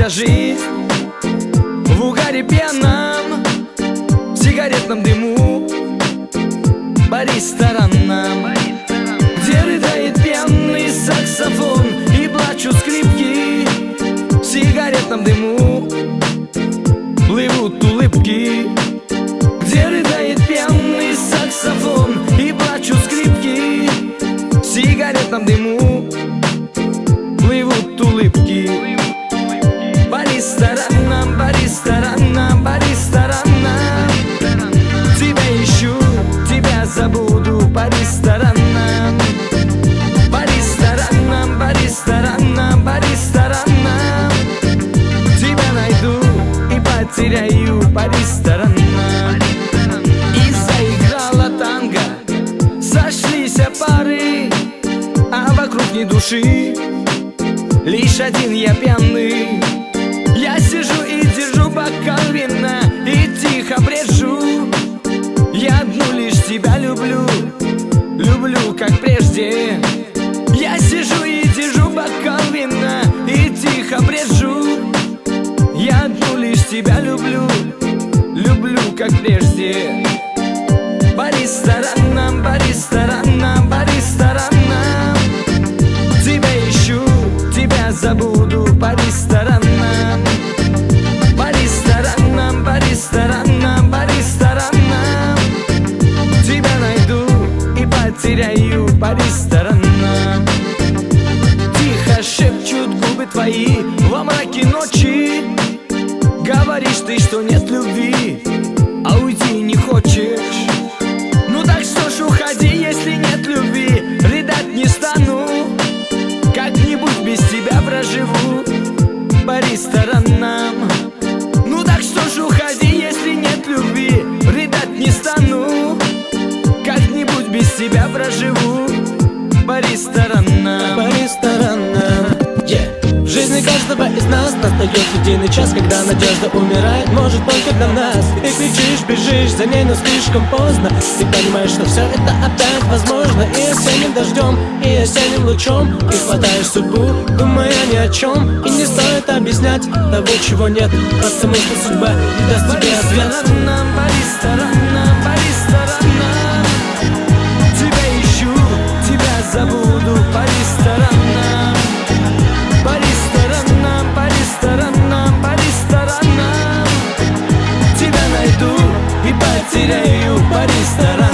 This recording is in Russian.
вся жизнь в угаре пьяном, в сигаретном дыму по ресторанам, где рыдает пьяный саксофон и плачут скрипки. В сигаретном дыму плывут улыбки, где рыдает пьяный саксофон и плачут скрипки. В сигаретном дыму плывут улыбки. По ресторанам, по ресторанам, по ресторанам. Тебя ищу, тебя забуду по ресторанам. По ресторанам, по ресторанам, по ресторанам. Тебя найду и потеряю по ресторанам. И заиграла танго, сошлись пары, а вокруг ни души, лишь один я пьяный. Я сижу и держу бокал вина и тихо брежу. Я одну лишь тебя люблю, люблю как прежде. Я сижу и держу бокал вина и тихо брежу. Я одну лишь тебя люблю, люблю как прежде. По ресторанам, по ресторанам, по ресторанам. Тебя ищу, тебя забуду по ресторанам. По ресторанам, по ресторанам, по ресторанам. Тебя найду и потеряю по ресторанам. Тихо шепчут губы твои во мраке ночи. Говоришь ты, что нет любви, а уйти не хочешь. Ну так что ж уходи, если нет любви. Рыдать не стану, как-нибудь без тебя проживу по ресторанам. Ну так что ж уходи, если нет любви. Рыдать не стану, как-нибудь без тебя проживу по ресторанам. По ресторанам, В жизни каждого из нас настает единый час, когда надежда умирает, может только для нас. И кричишь, бежишь за ней, но слишком поздно. Ты понимаешь, что все это опять возможно. И осенним дождем, и осенним лучом. И хватаешь судьбу, думая ни о чем. И не стоит объяснять того, чего нет. Просто мысль судьба не даст тебе ответ. По ресторанам, по ресторанам. Тебя ищу, тебя забуду по ресторанам. По ресторанам, по ресторанам, по ресторанам. Тебя найду и потеряю по ресторанам.